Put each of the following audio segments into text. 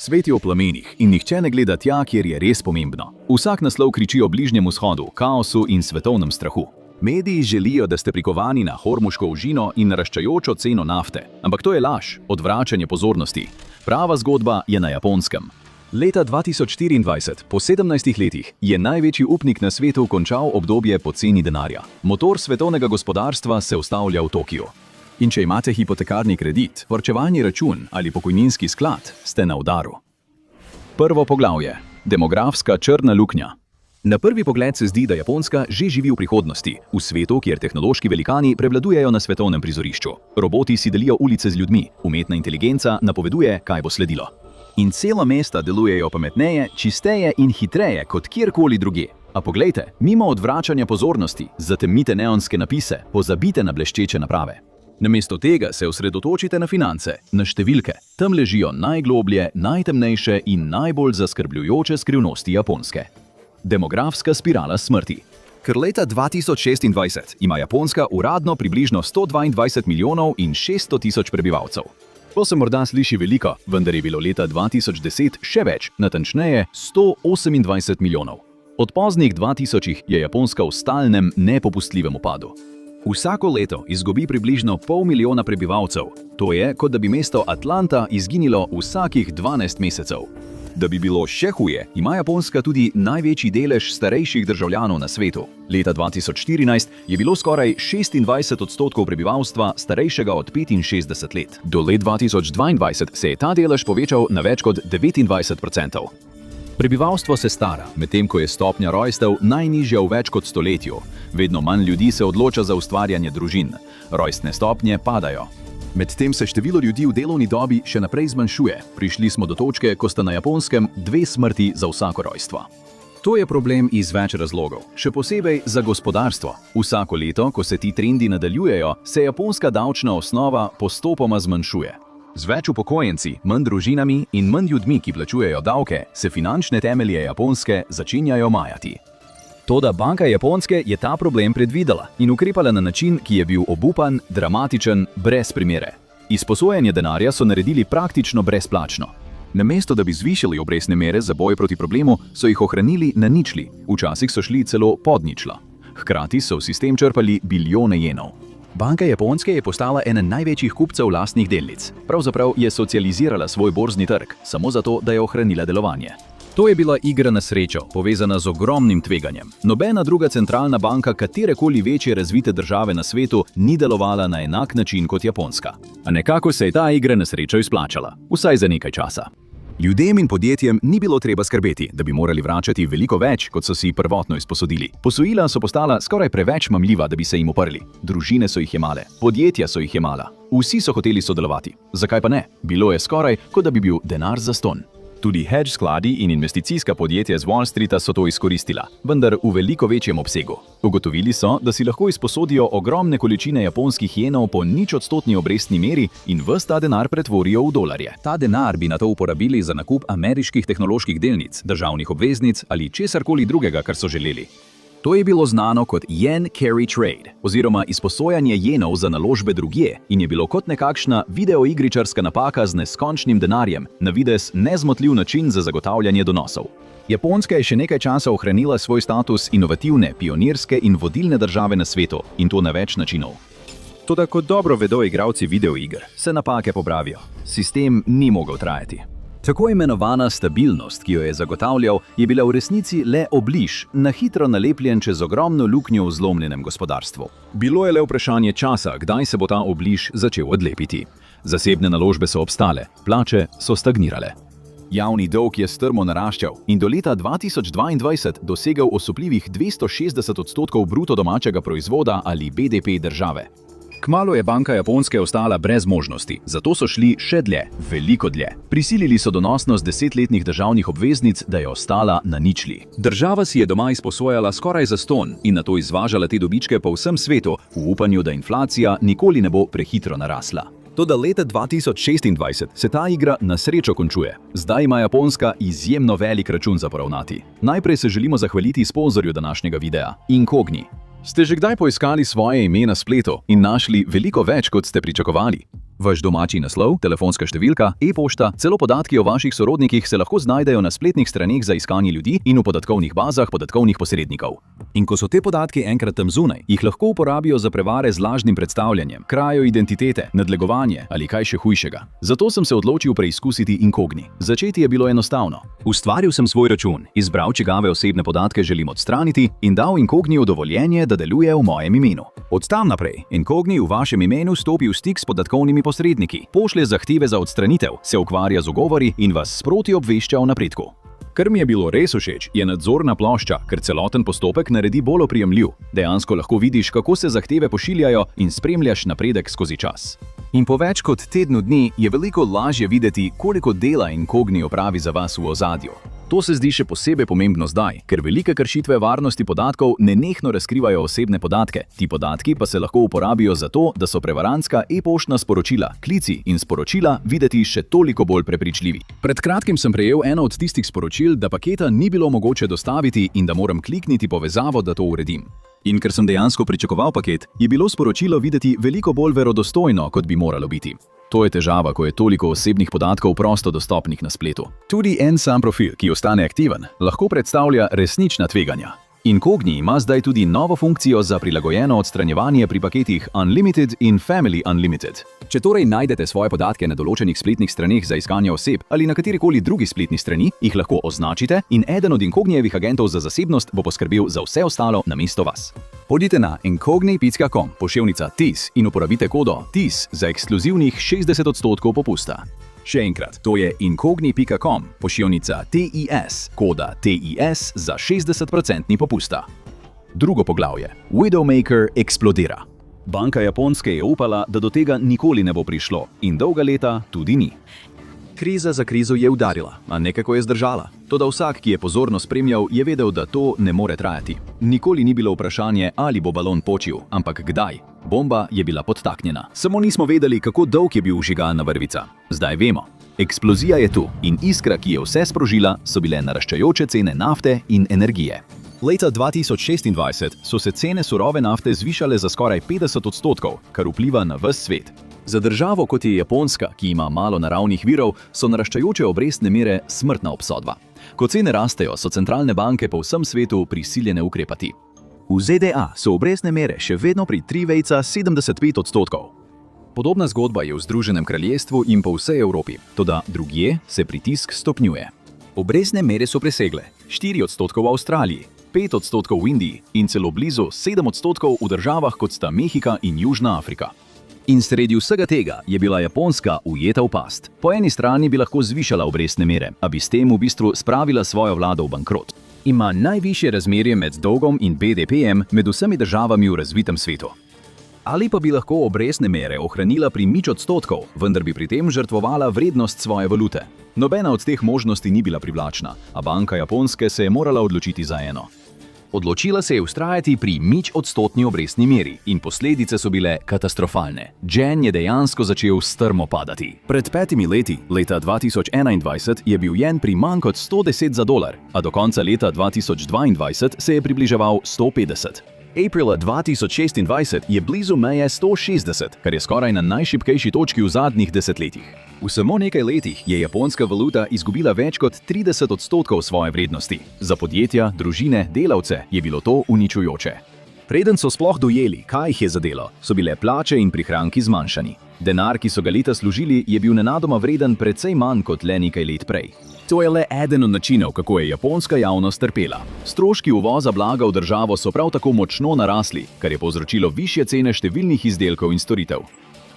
Svet je v plamenih in nihče ne gleda tja, kjer je res pomembno. Vsak naslov kriči o bližnjem vzhodu, kaosu in svetovnem strahu. Mediji želijo, da ste prikovani na hormuško ožino in naraščajočo ceno nafte. Ampak to je laž, odvračanje pozornosti. Prava zgodba je na Japonskem. Leta 2024, po 17 letih, je največji upnik na svetu končal obdobje poceni denarja. Motor svetovnega gospodarstva se ustavlja v Tokiu. In če imate hipotekarni kredit, varčevalni račun ali pokojninski sklad, ste na udaru. Prvo poglavje. Demografska črna luknja. Na prvi pogled se zdi, da Japonska že živi v prihodnosti, v svetu, kjer tehnološki velikani prevladujejo na svetovnem prizorišču. Roboti si delijo ulice z ljudmi, umetna inteligenca napoveduje, kaj bo sledilo. In cela mesta delujejo pametneje, čisteje in hitreje kot kjerkoli drugje. A poglejte, mimo odvračanja pozornosti, zatemnite neonske napise, pozabite na bleščeče naprave. Namesto tega se osredotočite na finance, na številke. Tam ležijo najgloblje, najtemnejše in najbolj zaskrbljujoče skrivnosti Japonske. Demografska spirala smrti. Ker leta 2026 ima Japonska uradno približno 122 milijonov in 600 tisoč prebivalcev. To se morda sliši veliko, vendar je bilo leta 2010 še več, natančneje 128 milijonov. Od poznih 2000 je Japonska v stalnem, nepopustljivem upadu. Vsako leto izgubi približno pol milijona prebivalcev. To je, kot da bi mesto Atlanta izginilo vsakih 12 mesecev. Da bi bilo še huje, ima Japonska tudi največji delež starejših državljanov na svetu. Leta 2014 je bilo skoraj 26% prebivalstva starejšega od 65 let. Do leta 2022 se je ta delež povečal na več kot 29%. Prebivalstvo se stara, medtem ko je stopnja rojstev najnižja v več kot stoletju. Vedno manj ljudi se odloča za ustvarjanje družin. Rojstne stopnje padajo. Medtem se število ljudi v delovni dobi še naprej zmanjšuje. Prišli smo do točke, ko sta na Japonskem 2 smrti za vsako rojstvo. To je problem iz več razlogov, še posebej za gospodarstvo. Vsako leto, ko se ti trendi nadaljujejo, se japonska davčna osnova postopoma zmanjšuje. Z več upokojenci, manj družinami in manj ljudmi, ki plačujejo davke, se finančne temelje Japonske začenjajo majati. Toda Banka Japonske je ta problem predvidela in ukrepala na način, ki je bil obupan, dramatičen, brez primere. Izposojanje denarja so naredili praktično brezplačno. Namesto da bi zvišali obrestne mere za boj proti problemu, so jih ohranili na ničli, včasih so šli celo pod ničlo. Hkrati so v sistem črpali bilijone jenov. Banka Japonske je postala ena največjih kupcev lastnih delnic. Pravzaprav je socializirala svoj borzni trg, samo zato, da je ohranila delovanje. To je bila igra na srečo, povezana z ogromnim tveganjem. Nobena druga centralna banka katerekoli večje razvite države na svetu ni delovala na enak način kot Japonska. A nekako se je ta igra na srečo izplačala, vsaj za nekaj časa. Ljudem in podjetjem ni bilo treba skrbeti, da bi morali vračati veliko več, kot so si prvotno izposodili. Posojila so postala skoraj preveč mamljiva, da bi se jim uprli. Družine so jih jemale, podjetja so jih jemala. Vsi so hoteli sodelovati. Zakaj pa ne? Bilo je skoraj, kot da bi bil denar zastonj. Tudi hedge skladi in investicijska podjetja z Wall Streeta so to izkoristila, vendar v veliko večjem obsegu. Ugotovili so, da si lahko izposodijo ogromne količine japonskih jenov po 0% obrestni meri in ves ta denar pretvorijo v dolarje. Ta denar bi nato uporabili za nakup ameriških tehnoloških delnic, državnih obveznic ali česarkoli drugega, kar so želeli. To je bilo znano kot yen carry trade, oziroma izposojanje jenov za naložbe drugje in je bilo kot nekakšna videoigričarska napaka z neskončnim denarjem, na videz nezmotljiv način za zagotavljanje donosov. Japonska je še nekaj časa ohranila svoj status inovativne, pionirske in vodilne države na svetu, in to na več načinov. Toda kot dobro vedo igralci videoiger, se napake popravijo. Sistem ni mogel trajati. Tako imenovana stabilnost, ki jo je zagotavljal, je bila v resnici le obliž, na hitro nalepljen čez ogromno luknjo v zlomljenem gospodarstvu. Bilo je le vprašanje časa, kdaj se bo ta obliž začel odlepiti. Zasebne naložbe so obstale, plače so stagnirale. Javni dolg je strmo naraščal in do leta 2022 dosegel osupljivih 260% bruto domačega proizvoda ali BDP države. Kmalu je Banka Japonske ostala brez možnosti, zato so šli še dlje, veliko dlje. Prisilili so donosnost 10-letnih državnih obveznic, da je ostala na ničli. Država si je doma izposojala skoraj zastonj in nato izvažala te dobičke po vsem svetu, v upanju, da inflacija nikoli ne bo prehitro narasla. Toda leta 2026 se ta igra na srečo končuje. Zdaj ima Japonska izjemno velik račun za poravnati. Najprej se želimo zahvaliti sponzorju današnjega videa, Incogni. Ste že kdaj poiskali svoje ime na spletu in našli veliko več, kot ste pričakovali? Vaš domači naslov, telefonska številka, e-pošta, celo podatki o vaših sorodnikih se lahko znajdejo na spletnih straneh za iskanje ljudi in v podatkovnih bazah podatkovnih posrednikov. In ko so te podatki enkrat tam zunaj, jih lahko uporabijo za prevare z lažnim predstavljanjem, krajo identitete, nadlegovanje ali kaj še hujšega. Zato sem se odločil preizkusiti Incogni. Začeti je bilo enostavno. Ustvaril sem svoj račun, izbral, čigave osebne podatke želim odstraniti in dal Incogniju dovoljenje, da deluje v mojem imenu. Od tam naprej Incogni v vašem imenu stopi v stik s podatkovnimi posredniki, pošlje zahteve za odstranitev, se ukvarja z ugovori in vas sproti obvešča o napredku. Kar mi je bilo res všeč, je nadzorna plošča, ker celoten postopek naredi bolj oprijemljiv. Dejansko lahko vidiš, kako se zahteve pošiljajo in spremljaš napredek skozi čas. In po več kot tednu dni je veliko lažje videti, koliko dela Incogni opravi za vas v ozadju. To se zdi še posebej pomembno zdaj, ker velike kršitve varnosti podatkov nenehno razkrivajo osebne podatke. Ti podatki pa se lahko uporabijo za to, da so prevarantska e-poštna sporočila, klici in sporočila videti še toliko bolj prepričljivi. Pred kratkim sem prejel eno od tistih sporočil, da paketa ni bilo mogoče dostaviti in da moram klikniti povezavo, da to uredim. In ker sem dejansko pričakoval paket, je bilo sporočilo videti veliko bolj verodostojno, kot bi moralo biti. To je težava, ko je toliko osebnih podatkov prosto dostopnih na spletu. Tudi en sam profil, ki ostane aktiven, lahko predstavlja resnična tveganja. Incogni ima zdaj tudi novo funkcijo za prilagojeno odstranjevanje pri paketih Unlimited in Family Unlimited. Če torej najdete svoje podatke na določenih spletnih straneh za iskanje oseb ali na katerikoli drugi spletni strani, jih lahko označite in eden od Incognijevih agentov za zasebnost bo poskrbel za vse ostalo namesto vas. Pojdite na incogni.com, /TIS in uporabite kodo TIS za ekskluzivnih 60% popusta. Še enkrat, to je incogni.com, /TIS, koda TIS za 60% popusta. Drugo poglavje. Widowmaker eksplodira. Banka Japonske je upala, da do tega nikoli ne bo prišlo in dolga leta tudi ni. Kriza za krizo je udarila, a nekako je zdržala. Toda vsak, ki je pozorno spremljal, je vedel, da to ne more trajati. Nikoli ni bilo vprašanje, ali bo balon počil, ampak kdaj. Bomba je bila podtaknjena. Samo nismo vedeli, kako dolg je bil vžigalna vrvica. Zdaj vemo. Eksplozija je tu in iskra, ki je vse sprožila, so bile naraščajoče cene nafte in energije. Leta 2026 so se cene surove nafte zvišale za skoraj 50%, kar vpliva na ves svet. Za državo, kot je Japonska, ki ima malo naravnih virov, so naraščajoče obrestne mere smrtna obsodba. Ko cene rastejo, so centralne banke po vsem svetu prisiljene ukrepati. V ZDA so obrestne mere še vedno pri 3,75%. Podobna zgodba je v Združenem kraljestvu in po vsej Evropi, toda drugje se pritisk stopnjuje. Obrestne mere so presegle 4% v Avstraliji, 5% v Indiji in celo blizu 7% v državah, kot sta Mehika in Južna Afrika. In sredi vsega tega je bila Japonska ujeta v past. Po eni strani bi lahko zvišala obrestne mere, a bi s tem v bistvu spravila svojo vlado v bankrot. Ima najvišje razmerje med dolgom in BDP-jem med vsemi državami v razvitem svetu. Ali pa bi lahko obrestne mere ohranila pri 0%, vendar bi pri tem žrtvovala vrednost svoje valute. Nobena od teh možnosti ni bila privlačna, a banka Japonske se je morala odločiti za eno. Odločila se je vztrajati pri 0% obrestni meri in posledice so bile katastrofalne. Yen je dejansko začel strmo padati. Pred 5 leti, leta 2021, je bil jen pri manj kot 110 za dolar, a do konca leta 2022 se je približeval 150. Aprila 2026 je blizu meje 160, kar je skoraj na najšibkejši točki v zadnjih desetletjih. V samo nekaj letih je japonska valuta izgubila več kot 30% svoje vrednosti. Za podjetja, družine, delavce je bilo to uničujoče. Preden so sploh dojeli, kaj jih je zadelo, so bile plače in prihranki zmanjšani. Denar, ki so ga leta služili, je bil nenadoma vreden precej manj kot le nekaj let prej. To je le eden od načinov, kako je japonska javnost trpela. Stroški uvoza blaga v državo so prav tako močno narasli, kar je povzročilo višje cene številnih izdelkov in storitev.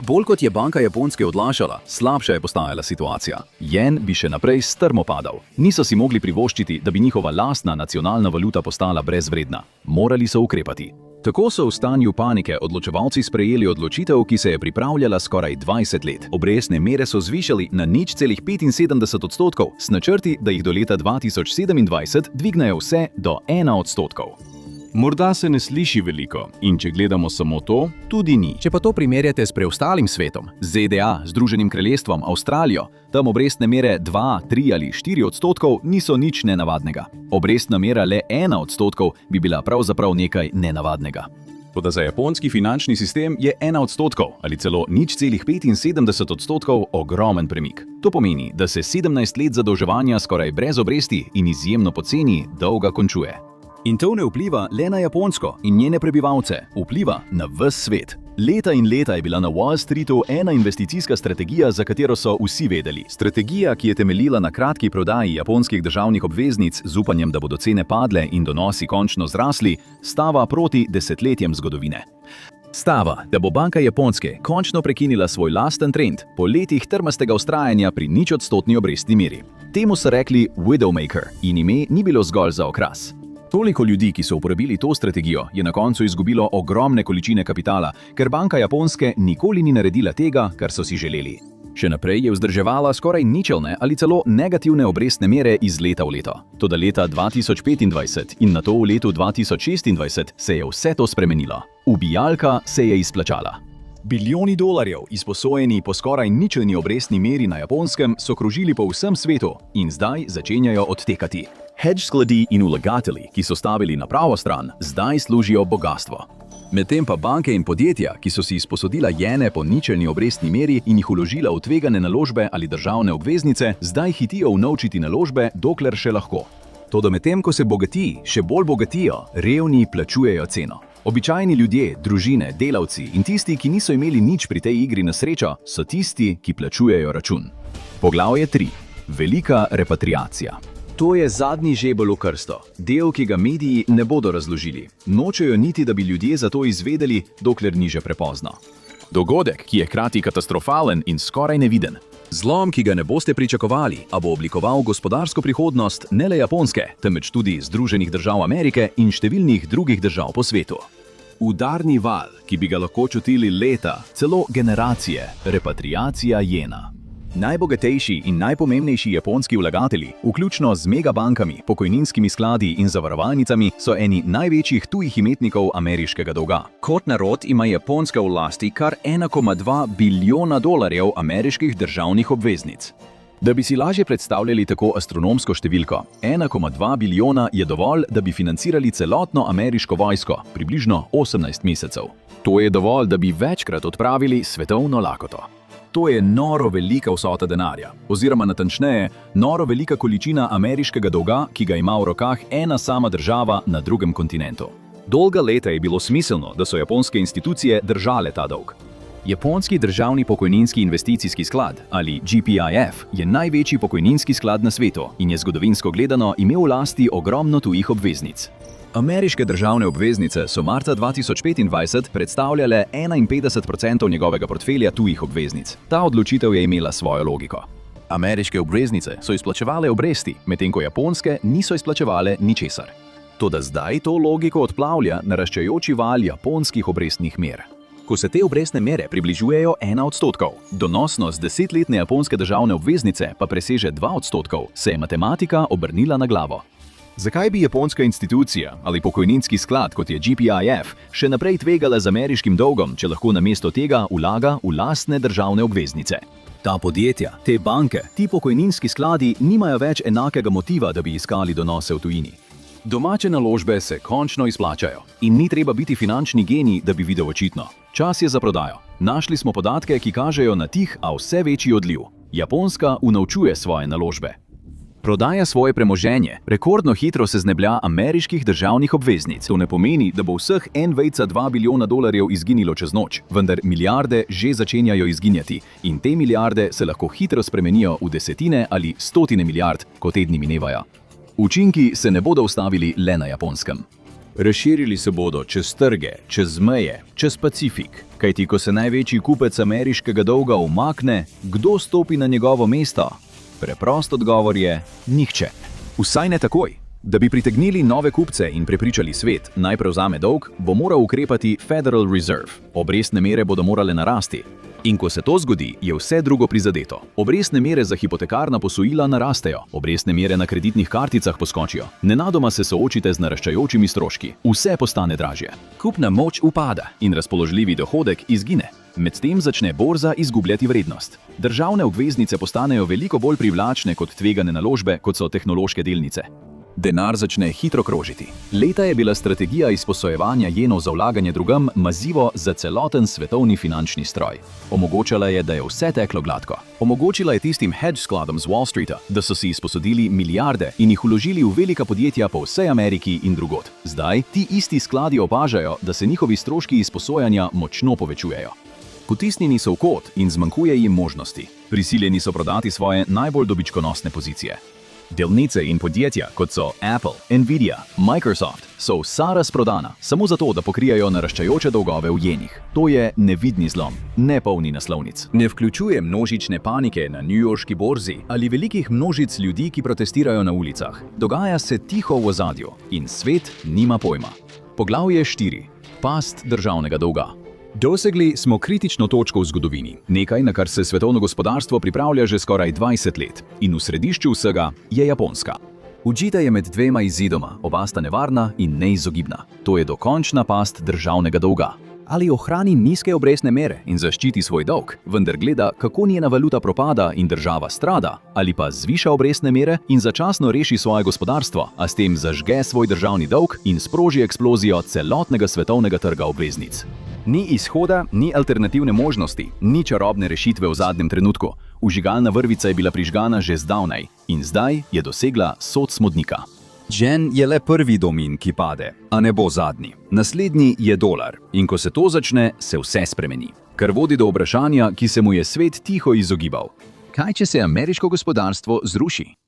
Bolj kot je banka Japonske odlašala, slabša je postajala situacija. Jen bi še naprej strmo padal. Niso si mogli privoščiti, da bi njihova lastna nacionalna valuta postala brezvredna. Morali so ukrepati. Tako so v stanju panike odločevalci sprejeli odločitev, ki se je pripravljala skoraj 20 let. Obrestne mere so zvišali na 0,75% s načrti, da jih do leta 2027 dvignejo vse do 1%. Morda se ne sliši veliko in če gledamo samo to, tudi ni. Če pa to primerjate s preostalim svetom, ZDA, Združenim kraljestvom, Avstralijo, tam obrestne mere 2, 3 ali 4% niso nič nenavadnega. Obrestna mera le 1% bi bila pravzaprav nekaj nenavadnega. Toda za japonski finančni sistem je 1% ali celo 0,75% ogromen premik. To pomeni, da se 17 let zadolževanja skoraj brez obresti in izjemno poceni dolga končuje. In to ne vpliva le na Japonsko in njene prebivalce, vpliva na ves svet. Leta in leta je bila na Wall Streetu ena investicijska strategija, za katero so vsi vedeli. Strategija, ki je temeljila na kratki prodaji japonskih državnih obveznic z upanjem, da bodo cene padle in donosi končno zrasli, stava proti desetletjem zgodovine. Stava, da bo Banka Japonske končno prekinila svoj lasten trend po letih trmastega vztrajanja pri 0% obrestni meri. Temu so rekli Widowmaker in ime ni bilo zgolj za okras. Toliko ljudi, ki so uporabili to strategijo, je na koncu izgubilo ogromne količine kapitala, ker Banka Japonske nikoli ni naredila tega, kar so si želeli. Še naprej je vzdrževala skoraj ničelne ali celo negativne obrestne mere iz leta v leto. Toda leta 2025 in nato v letu 2026 se je vse to spremenilo. Ubijalka se je izplačala. Bilijoni dolarjev, izposojeni po skoraj ničelni obrestni meri na Japonskem, so krožili po vsem svetu in zdaj začenjajo odtekati. Hedge skladi in vlagatelji, ki so stavili na pravo stran, zdaj služijo bogastvo. Medtem pa banke in podjetja, ki so si izposodila jene po ničelni obrestni meri in jih vložila v tvegane naložbe ali državne obveznice, zdaj hitijo unovčiti naložbe, dokler še lahko. Toda medtem, ko se bogati, še bolj bogatijo, revni plačujejo ceno. Običajni ljudje, družine, delavci in tisti, ki niso imeli nič pri tej igri na srečo, so tisti, ki plačujejo račun. Poglavje 3. Velika repatriacija. To je zadnji žebelj v krsto, del, ki ga mediji ne bodo razložili. Nočejo niti, da bi ljudje za to izvedeli, dokler ni že prepozno. Dogodek, ki je hkrati katastrofalen in skoraj neviden. Zlom, ki ga ne boste pričakovali, a bo oblikoval gospodarsko prihodnost ne le Japonske, temveč tudi Združenih držav Amerike in številnih drugih držav po svetu. Udarni val, ki bi ga lahko čutili leta, celo generacije, repatriacija jena. Najbogatejši in najpomembnejši japonski vlagatelji, vključno z megabankami, pokojninskimi skladi in zavarovalnicami, so eni največjih tujih imetnikov ameriškega dolga. Kot narod ima Japonska v lasti kar 1,2 bilijona dolarjev ameriških državnih obveznic. Da bi si lažje predstavljali tako astronomsko številko, 1,2 bilijona je dovolj, da bi financirali celotno ameriško vojsko, približno 18 mesecev. To je dovolj, da bi večkrat odpravili svetovno lakoto. To je noro velika vsota denarja, oziroma natančneje, noro velika količina ameriškega dolga, ki ga ima v rokah ena sama država na drugem kontinentu. Dolga leta je bilo smiselno, da so japonske institucije držale ta dolg. Japonski državni pokojninski investicijski sklad, ali GPIF, je največji pokojninski sklad na svetu in je zgodovinsko gledano imel v lasti ogromno tujih obveznic. Ameriške državne obveznice so marca 2025 predstavljale 51% njegovega portfelja tujih obveznic. Ta odločitev je imela svojo logiko. Ameriške obveznice so izplačevale obresti, medtem ko japonske niso izplačevale ničesar. Toda zdaj to logiko odplavlja naraščajoči val japonskih obrestnih mer. Ko se te obrestne mere približujejo 1%, donosnost 10-letne japonske državne obveznice pa preseže 2%, se je matematika obrnila na glavo. Zakaj bi japonska institucija ali pokojninski sklad, kot je GPIF, še naprej tvegala z ameriškim dolgom, če lahko namesto tega vlaga v lastne državne obveznice? Ta podjetja, te banke, ti pokojninski skladi nimajo več enakega motiva, da bi iskali donose v tujini. Domače naložbe se končno izplačajo in ni treba biti finančni genij, da bi videl očitno. Čas je za prodajo. Našli smo podatke, ki kažejo na tih, a vse večji odliv. Japonska unovčuje svoje naložbe. Prodaja svoje premoženje, rekordno hitro se zneblja ameriških državnih obveznic. To ne pomeni, da bo vseh 1,2 bilijona dolarjev izginilo čez noč, vendar milijarde že začenjajo izginjati in te milijarde se lahko hitro spremenijo v desetine ali stotine milijard, ko tedni minevajo. Učinki se ne bodo ustavili le na Japonskem. Razširili se bodo čez trge, čez meje, čez Pacifik. Kajti ko se največji kupec ameriškega dolga umakne, kdo stopi na njegovo mesto? Preprost odgovor je nihče. Vsaj ne takoj. Da bi pritegnili nove kupce in prepričali svet, naj prevzame dolg, bo moral ukrepati Federal Reserve. Obrestne mere bodo morale narasti. In ko se to zgodi, je vse drugo prizadeto. Obrestne mere za hipotekarna posojila narastejo, obrestne mere na kreditnih karticah poskočijo. Nenadoma se soočite z naraščajočimi stroški. Vse postane dražje. Kupna moč upada in razpoložljivi dohodek izgine. Medtem začne borza izgubljati vrednost. Državne obveznice postanejo veliko bolj privlačne kot tvegane naložbe, kot so tehnološke delnice. Denar začne hitro krožiti. Leta je bila strategija izposojevanja jenov za vlaganje drugam mazivo za celoten svetovni finančni stroj. Omogočala je, da je vse teklo gladko. Omogočila je tistim hedge skladom z Wall Streeta, da so si izposodili milijarde in jih vložili v velika podjetja po vsej Ameriki in drugod. Zdaj ti isti skladi opažajo, da se njihovi stroški izposojanja močno povečujejo. Potisnjeni so v kot in zmanjkuje jim možnosti. Prisiljeni so prodati svoje najbolj dobičkonosne pozicije. Delnice in podjetja, kot so Apple, Nvidia, Microsoft, so vsa razprodana, samo zato, da pokrijajo naraščajoče dolgove v jenih. To je nevidni zlom, ne polni naslovnic. Ne vključuje množične panike na newyorški borzi ali velikih množic ljudi, ki protestirajo na ulicah. Dogaja se tiho v ozadju in svet nima pojma. Poglavje 4. Past državnega dolga. Dosegli smo kritično točko v zgodovini, nekaj, na kar se svetovno gospodarstvo pripravlja že skoraj 20 let. In v središču vsega je Japonska. Udžita je med dvema izidoma, oba sta nevarna in neizogibna. To je dokončna past državnega dolga. Ali ohrani nizke obrestne mere in zaščiti svoj dolg, vendar gleda, kako njena valuta propada in država strada, ali pa zviša obrestne mere in začasno reši svoje gospodarstvo, a s tem zažge svoj državni dolg in sproži eksplozijo celotnega svetovnega trga obveznic. Ni izhoda, ni alternativne možnosti, ni čarobne rešitve v zadnjem trenutku. Vžigalna vrvica je bila prižgana že zdavnaj in zdaj je dosegla sod smodnika. Yen je le prvi domin, ki pade, a ne bo zadnji. Naslednji je dolar in ko se to začne, se vse spremeni. Kar vodi do vprašanja, ki se mu je svet tiho izogibal. Kaj, če se ameriško gospodarstvo zruši?